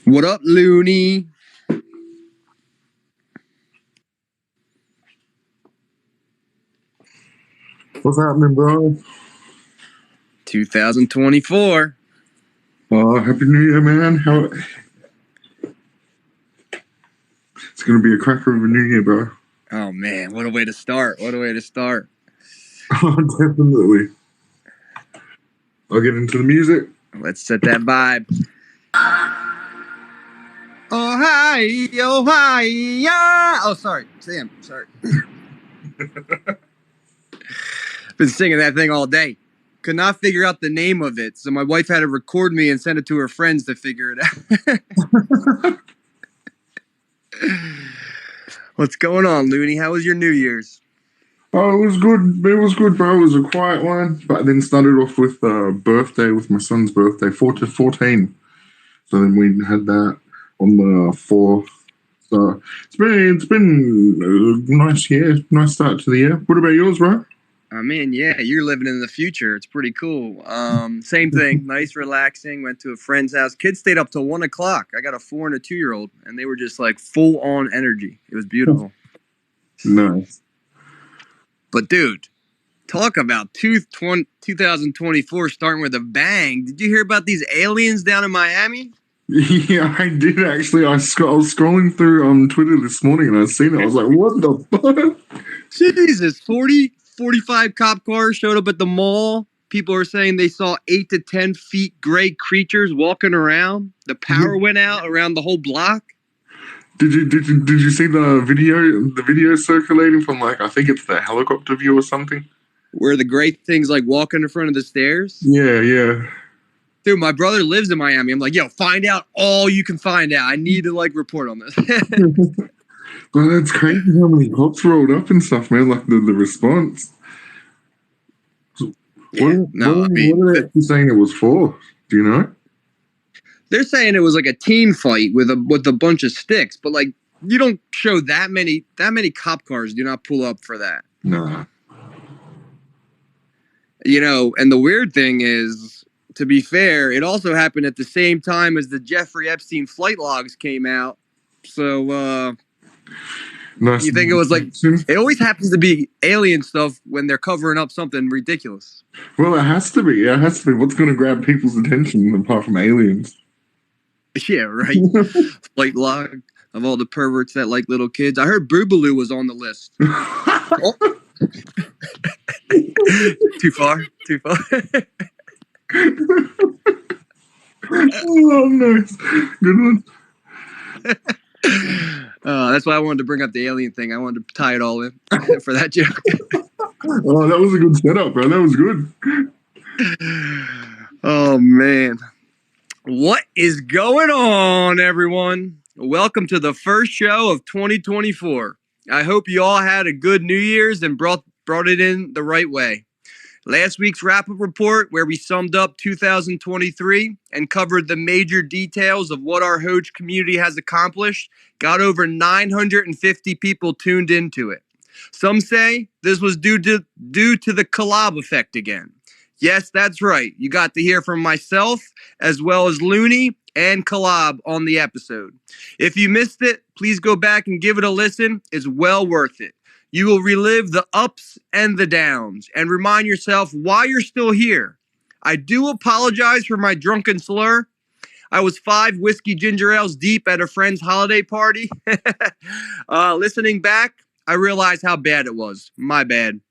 What up, Looney? What's happening, bro? 2024. Happy New Year, man. It's gonna be a cracker of a New Year, bro. Oh man, what a way to start! What a way to start! Definitely. I'll get into the music. Let's set that vibe. Oh hi, oh hi, yeah. Oh sorry, Sam. Sorry. Been singing that thing all day. Could not figure out the name of it, so my wife had to record me and send it to her friends to figure it out. What's going on, Looney? How was your New Year's? Oh, it was good. It was good, bro. It was a quiet one, but then started off with birthday, with my son's birthday, 14. So then we had that on the 4th. So it's been a nice year, nice start to the year. What about yours, bro? I mean, yeah, you're living in the future. It's pretty cool. Same thing. Nice, relaxing. Went to a friend's house. Kids stayed up till 1 o'clock. I got a 4 and a 2-year-old, and they were just like full on energy. It was beautiful. Nice. But dude, talk about 2024 starting with a bang. Did you hear about these aliens down in Miami? Yeah, I did actually. I was scrolling through Twitter this morning and I seen it. I was like, what the fuck? Jesus, 45 cop cars showed up at the mall. People are saying they saw 8 to 10 feet gray creatures walking around. The power went out around the whole block. Did you see the video circulating from, like, I think it's the helicopter view or something? Where the gray things like walking in front of the stairs? Yeah. Dude, my brother lives in Miami. I'm like, yo, find out all you can find out. I need to like report on this. Well, that's crazy how many cops rolled up and stuff, man. Like the response. Yeah, what are they actually saying it was for? Do you know? They're saying it was like a team fight with a bunch of sticks, but like you don't show that many cop cars do not pull up for that. Nah. You know, and the weird thing is, to be fair, it also happened at the same time as the Jeffrey Epstein flight logs came out. So nice. You think it was like, it always happens to be alien stuff when they're covering up something ridiculous. Well, it has to be. It has to be. What's going to grab people's attention apart from aliens? Yeah, right. Flight log of all the perverts that like little kids. I heard Boobaloo was on the list. Oh. Too far. Oh, nice. Good one. That's why I wanted to bring up the alien thing. I wanted to tie it all in for that joke. Oh, that was a good setup, bro. That was good. Oh, man. What is going on, everyone? Welcome to the first show of 2024. I hope you all had a good New Year's and brought it in the right way. Last week's wrap-up report, where we summed up 2023 and covered the major details of what our Hoge community has accomplished, got over 950 people tuned into it. Some say this was due to the collab effect again. Yes, that's right. You got to hear from myself as well as Looney and Collab on the episode. If you missed it, please go back and give it a listen. It's well worth it. You will relive the ups and the downs and remind yourself why you're still here. I do apologize for my drunken slur. I was 5 whiskey ginger ales deep at a friend's holiday party. Listening back, I realized how bad it was. My bad.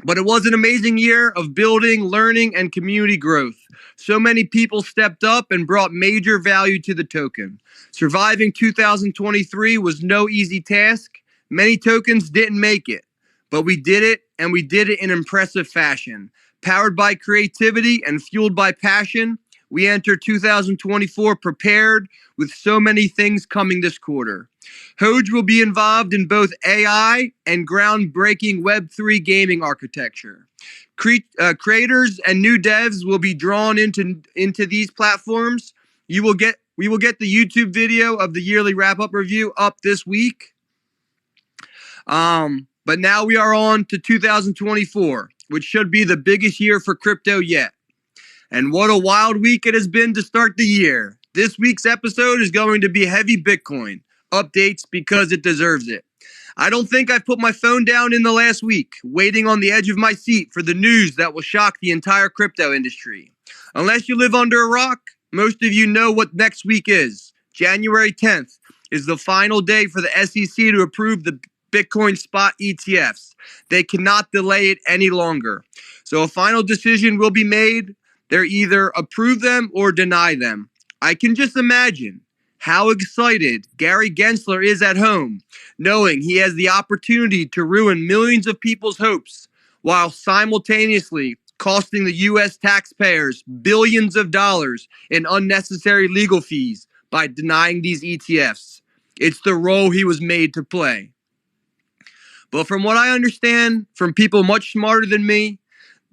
But it was an amazing year of building, learning, and community growth. So many people stepped up and brought major value to the token. Surviving 2023 was no easy task. Many tokens didn't make it, but we did it, and we did it in impressive fashion. Powered by creativity and fueled by passion, we enter 2024 prepared with so many things coming this quarter. Hoge will be involved in both AI and groundbreaking Web3 gaming architecture. Creators and new devs will be drawn into these platforms. We will get the YouTube video of the yearly wrap-up review up this week. But now we are on to 2024, which should be the biggest year for crypto yet. And what a wild week it has been to start the year. This week's episode is going to be heavy Bitcoin updates because it deserves it. I don't think I've put my phone down in the last week, waiting on the edge of my seat for the news that will shock the entire crypto industry. Unless you live under a rock, most of you know what next week is. January 10th is the final day for the SEC to approve the Bitcoin spot ETFs. They cannot delay it any longer. So a final decision will be made. They're either approve them or deny them. I can just imagine how excited Gary Gensler is at home, knowing he has the opportunity to ruin millions of people's hopes while simultaneously costing the U.S. taxpayers billions of dollars in unnecessary legal fees by denying these ETFs. It's the role he was made to play. But from what I understand from people much smarter than me,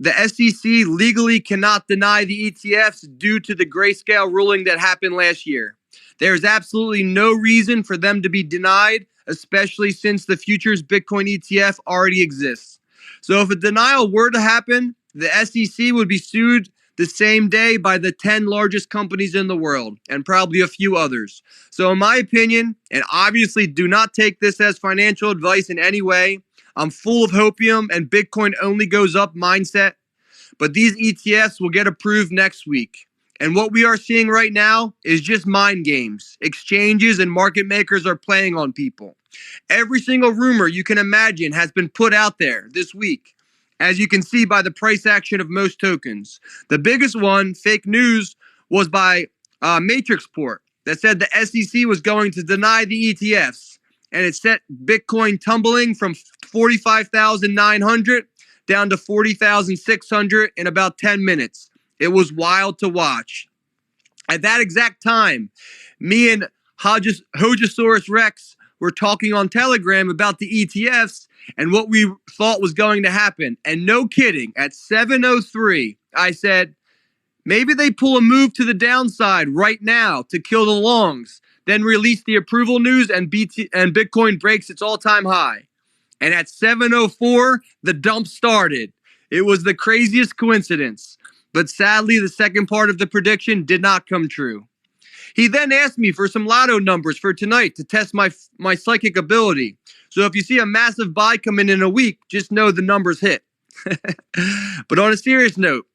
the SEC legally cannot deny the ETFs due to the grayscale ruling that happened last year. There is absolutely no reason for them to be denied, especially since the futures Bitcoin ETF already exists. So if a denial were to happen, the SEC would be sued the same day by the 10 largest companies in the world and probably a few others. So in my opinion, and obviously do not take this as financial advice in any way, I'm full of hopium and Bitcoin only goes up mindset, but these ETFs will get approved next week. And what we are seeing right now is just mind games. Exchanges and market makers are playing on people. Every single rumor you can imagine has been put out there this week, as you can see by the price action of most tokens. The biggest one, fake news, was by Matrixport that said the SEC was going to deny the ETFs, and it set Bitcoin tumbling from 45,900 down to 40,600 in about 10 minutes. It was wild to watch. At that exact time, me and Hogesaurus Rex were talking on Telegram about the ETFs and what we thought was going to happen. And no kidding, at 7:03, I said, maybe they pull a move to the downside right now to kill the longs, then release the approval news and Bitcoin breaks its all-time high. And at 7:04, the dump started. It was the craziest coincidence. But sadly, the second part of the prediction did not come true. He then asked me for some lotto numbers for tonight to test my psychic ability. So if you see a massive buy come in a week, just know the numbers hit. But on a serious note,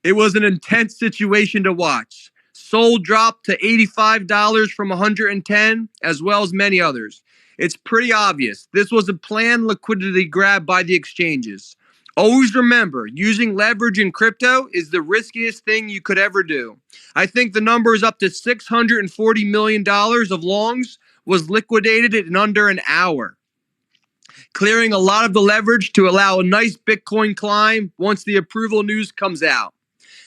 it was an intense situation to watch. Sol dropped to $85 from $110, as well as many others. It's pretty obvious. This was a planned liquidity grab by the exchanges. Always remember, using leverage in crypto is the riskiest thing you could ever do. I think the number is up to $640 million of longs was liquidated in under an hour, clearing a lot of the leverage to allow a nice Bitcoin climb once the approval news comes out.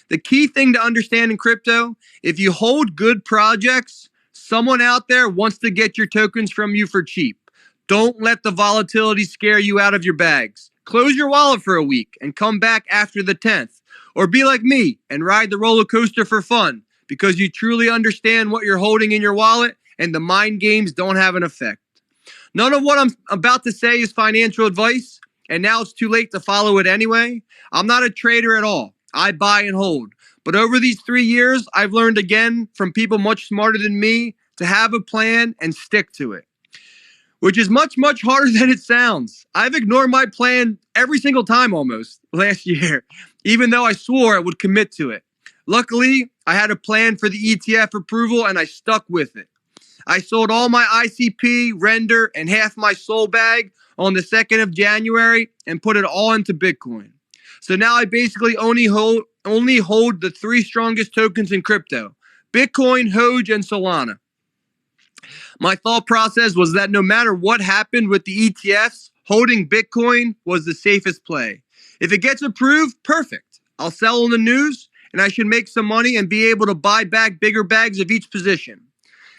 The key thing to understand in crypto, if you hold good projects, someone out there wants to get your tokens from you for cheap. Don't let the volatility scare you out of your bags. Close your wallet for a week and come back after the 10th. Or be like me and ride the roller coaster for fun because you truly understand what you're holding in your wallet and the mind games don't have an effect. None of what I'm about to say is financial advice, and now it's too late to follow it anyway. I'm not a trader at all. I buy and hold. But over these 3 years, I've learned again from people much smarter than me to have a plan and stick to it, which is much, much harder than it sounds. I've ignored my plan every single time almost last year, even though I swore I would commit to it. Luckily, I had a plan for the ETF approval and I stuck with it. I sold all my ICP, render, and half my Sol bag on the 2nd of January and put it all into Bitcoin. So now I basically only hold the 3 strongest tokens in crypto: Bitcoin, Hoge, and Solana. My thought process was that no matter what happened with the ETFs, holding Bitcoin was the safest play. If it gets approved, perfect. I'll sell on the news and I should make some money and be able to buy back bigger bags of each position.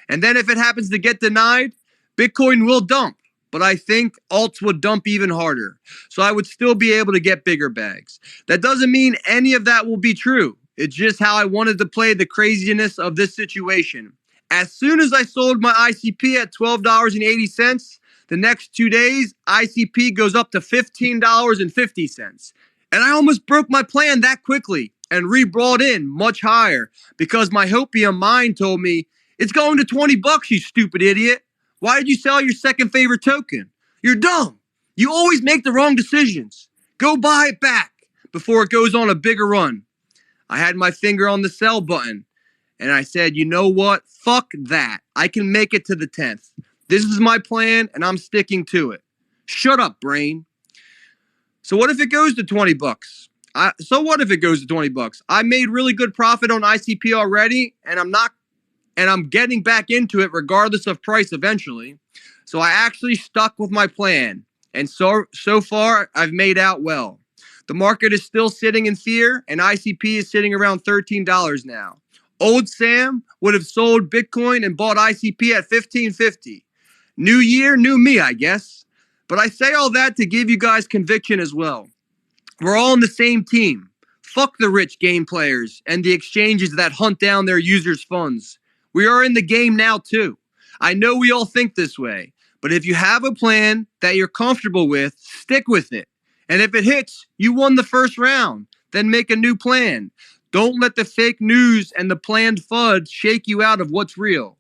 And then if it happens to get denied, Bitcoin will dump. But I think alts would dump even harder. So I would still be able to get bigger bags. That doesn't mean any of that will be true. It's just how I wanted to play the craziness of this situation. As soon as I sold my ICP at $12.80, the next 2 days, ICP goes up to $15.50. And I almost broke my plan that quickly. and re-brought in much higher because my hopium mind told me, it's going to $20, you stupid idiot. Why did you sell your second favorite token? You're dumb. You always make the wrong decisions. Go buy it back before it goes on a bigger run. I had my finger on the sell button and I said, you know what? Fuck that. I can make it to the 10th. This is my plan and I'm sticking to it. Shut up, brain. So what if it goes to $20? So what if it goes to $20? I made really good profit on ICP already and I'm getting back into it regardless of price eventually. So I actually stuck with my plan. And so far, I've made out well. The market is still sitting in fear, and ICP is sitting around $13 now. Old Sam would have sold Bitcoin and bought ICP at $15.50. New year, new me, I guess. But I say all that to give you guys conviction as well. We're all on the same team. Fuck the rich game players and the exchanges that hunt down their users' funds. We are in the game now too. I know we all think this way, but if you have a plan that you're comfortable with, stick with it. And if it hits, you won the first round. Then make a new plan. Don't let the fake news and the planned FUD shake you out of what's real.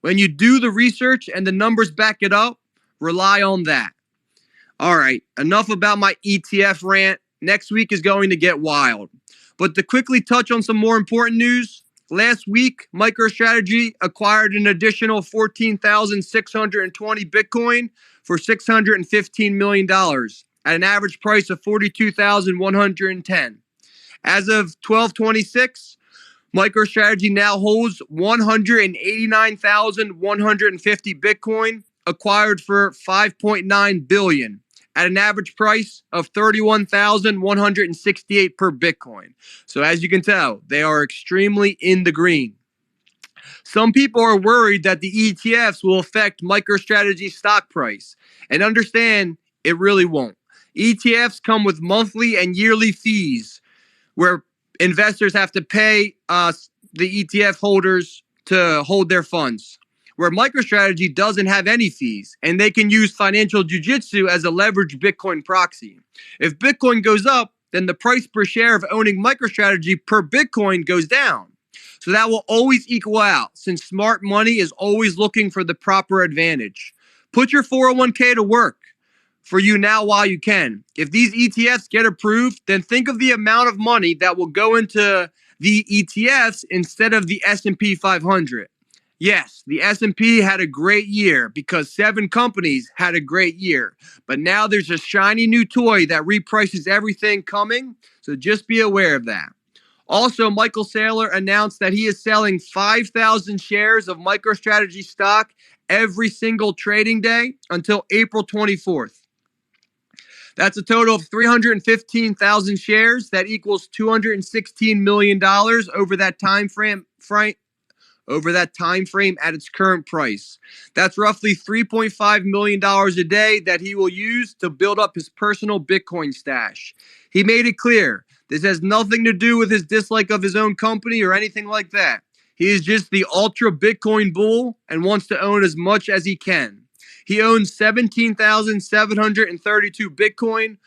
When you do the research and the numbers back it up, rely on that. All right, enough about my ETF rant. Next week is going to get wild. But to quickly touch on some more important news, last week, MicroStrategy acquired an additional 14,620 Bitcoin for $615 million at an average price of 42,110. As of 12/26, MicroStrategy now holds 189,150 Bitcoin acquired for $5.9 billion at an average price of 31,168 per Bitcoin. So as you can tell, they are extremely in the green. Some people are worried that the ETFs will affect MicroStrategy's stock price, and understand it really won't. ETFs come with monthly and yearly fees where investors have to pay the ETF holders to hold their funds, where MicroStrategy doesn't have any fees, and they can use financial jujitsu as a leveraged Bitcoin proxy. If Bitcoin goes up, then the price per share of owning MicroStrategy per Bitcoin goes down. So that will always equal out, since smart money is always looking for the proper advantage. Put your 401k to work for you now while you can. If these ETFs get approved, then think of the amount of money that will go into the ETFs instead of the S&P 500. Yes, the S&P had a great year because 7 companies had a great year. But now there's a shiny new toy that reprices everything coming, so just be aware of that. Also, Michael Saylor announced that he is selling 5,000 shares of MicroStrategy stock every single trading day until April 24th. That's a total of 315,000 shares. That equals $216 million over that time frame at its current price. That's roughly $3.5 million a day that he will use to build up his personal Bitcoin stash. He made it clear this has nothing to do with his dislike of his own company or anything like that. He is just the ultra Bitcoin bull and wants to own as much as he can. He owns 17,732 Bitcoin,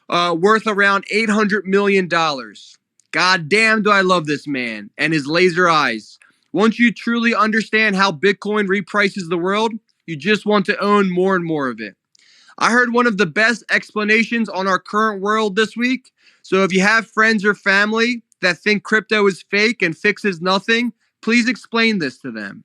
worth around $800 million. God damn, do I love this man and his laser eyes. Once you truly understand how Bitcoin reprices the world, you just want to own more and more of it. I heard one of the best explanations on our current world this week. So if you have friends or family that think crypto is fake and fixes nothing, please explain this to them.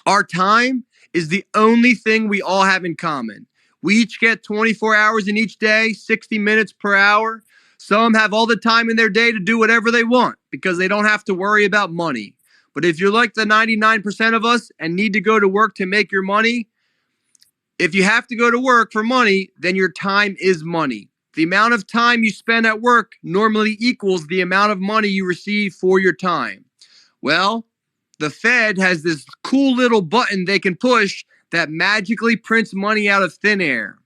Our time is the only thing we all have in common. We each get 24 hours in each day, 60 minutes per hour. Some have all the time in their day to do whatever they want because they don't have to worry about money. But if you're like the 99% of us and need to go to work to make your money, if you have to go to work for money, then your time is money. The amount of time you spend at work normally equals the amount of money you receive for your time. Well, the Fed has this cool little button they can push that magically prints money out of thin air.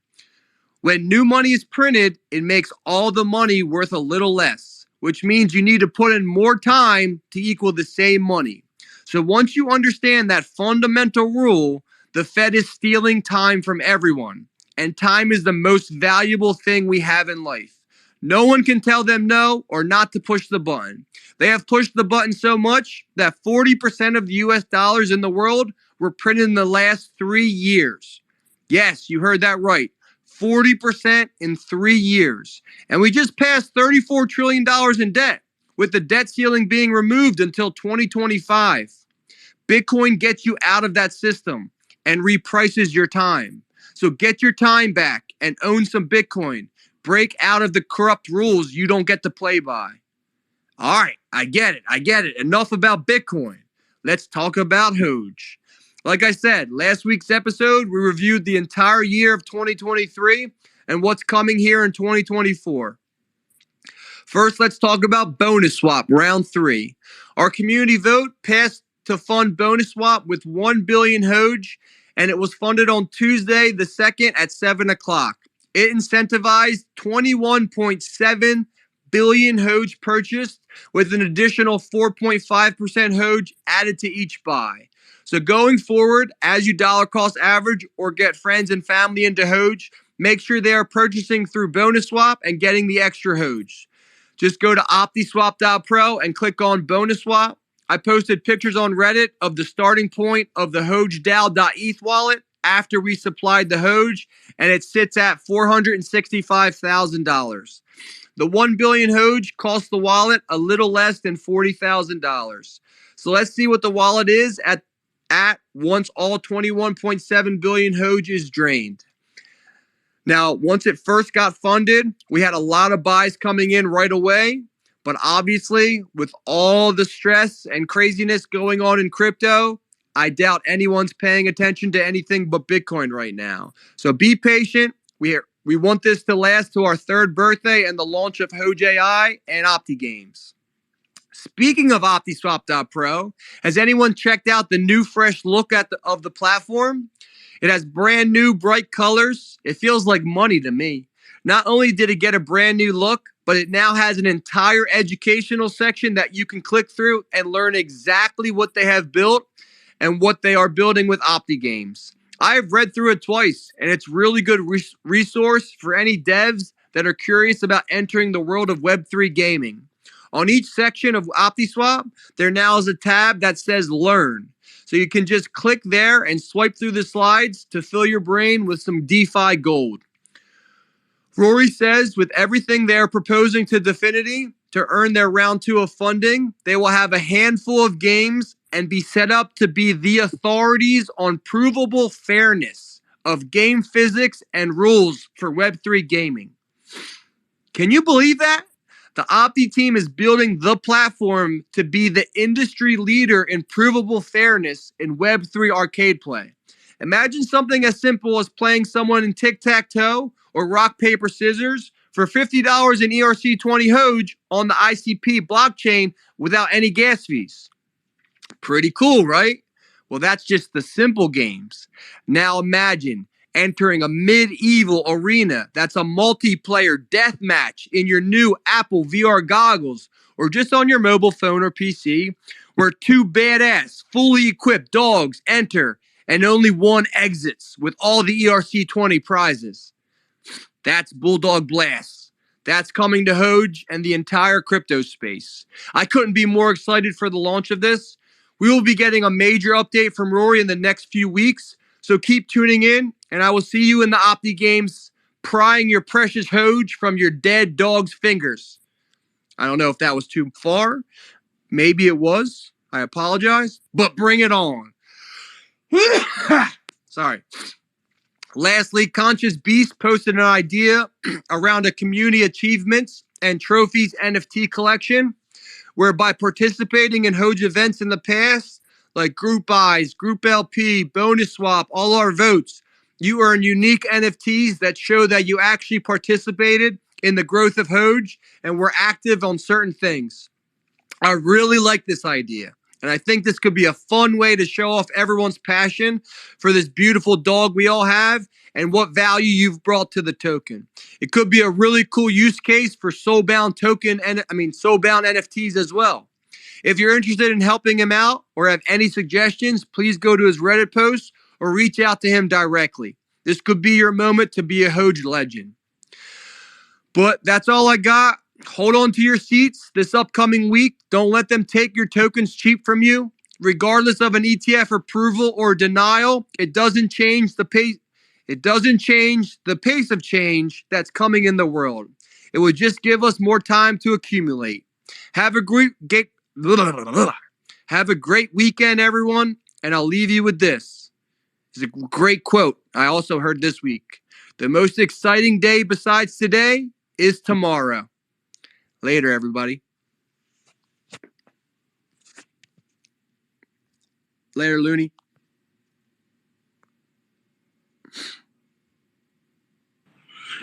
When new money is printed, it makes all the money worth a little less, which means you need to put in more time to equal the same money. So once you understand that fundamental rule, the Fed is stealing time from everyone, and time is the most valuable thing we have in life. No one can tell them no or not to push the button. They have pushed the button so much that 40% of the US dollars in the world were printed in the last 3 years. Yes, you heard that right. 40% in 3 years. And we just passed $34 trillion in debt, with the debt ceiling being removed until 2025. Bitcoin gets you out of that system and reprices your time. So get your time back and own some Bitcoin. Break out of the corrupt rules you don't get to play by. All right, I get it. Enough about Bitcoin. Let's talk about Hoge. Like I said, last week's episode, we reviewed the entire year of 2023 and what's coming here in 2024. First, let's talk about BonusSwap round 3. Our community vote passed to fund BonusSwap with 1 billion Hoge, and it was funded on Tuesday the 2nd at 7 o'clock. It incentivized 21.7 billion Hoge purchased, with an additional 4.5% Hoge added to each buy. So going forward, as you dollar cost average or get friends and family into Hoge, make sure they are purchasing through BonusSwap and getting the extra Hoge. Just go to OptiSwap.pro and click on BonusSwap. I posted pictures on Reddit of the starting point of the Hoge.ETH wallet after we supplied the Hoge, and it sits at $465,000. The 1 billion Hoge cost the wallet a little less than $40,000. So let's see what the wallet is at once all 21.7 billion Hoge is drained. Now, once it first got funded, we had a lot of buys coming in right away. But obviously, with all the stress and craziness going on in crypto, I doubt anyone's paying attention to anything but Bitcoin right now. So be patient. We want this to last to our 3rd birthday and the launch of Hoge AI and OptiGames. Speaking of OptiSwap.pro, has anyone checked out the new fresh look of the platform? It has brand new bright colors. It feels like money to me. Not only did it get a brand new look, but it now has an entire educational section that you can click through and learn exactly what they have built and what they are building with OptiGames. I have read through it twice, and it's really good resource for any devs that are curious about entering the world of Web3 gaming. On each section of OptiSwap, there now is a tab that says Learn. So you can just click there and swipe through the slides to fill your brain with some DeFi gold. Rory says with everything they are proposing to Definity to earn their round 2 of funding, they will have a handful of games and be set up to be the authorities on provable fairness of game physics and rules for Web3 gaming. Can you believe that? The Opti team is building the platform to be the industry leader in provable fairness in Web3 arcade play. Imagine something as simple as playing someone in tic-tac-toe or rock, paper, scissors for $50 in ERC20 Hoge on the ICP blockchain without any gas fees. Pretty cool, right? Well, that's just the simple games. Now imagine entering a medieval arena that's a multiplayer death match in your new Apple VR goggles or just on your mobile phone or PC, where 2 badass, fully equipped dogs enter and only one exits with all the ERC20 prizes. That's Bulldog Blast. That's coming to Hoge and the entire crypto space. I couldn't be more excited for the launch of this. We will be getting a major update from Rory in the next few weeks, so keep tuning in, and I will see you in the Opti Games prying your precious Hoge from your dead dog's fingers. I don't know if that was too far. Maybe it was. I apologize, but bring it on. Sorry. Lastly, Conscious Beast posted an idea around a community achievements and trophies NFT collection, where by participating in Hoge events in the past, like Group Buys, Group LP, BonusSwap, all our votes, you earn unique NFTs that show that you actually participated in the growth of Hoge and were active on certain things. I really like this idea. And I think this could be a fun way to show off everyone's passion for this beautiful dog we all have and what value you've brought to the token. It could be a really cool use case for soulbound NFTs as well. If you're interested in helping him out or have any suggestions, please go to his Reddit post or reach out to him directly. This could be your moment to be a Hoge legend. But that's all I got. Hold on to your seats this upcoming week. Don't let them take your tokens cheap from you. Regardless of an ETF approval or denial, it doesn't change the pace. It doesn't change the pace of change that's coming in the world. It would just give us more time to accumulate. Have a great have a great weekend, everyone. And I'll leave you with this. It's a great quote I also heard this week. The most exciting day besides today is tomorrow. Later, everybody. Later, Looney.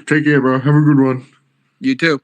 Take care, bro. Have a good one. You too.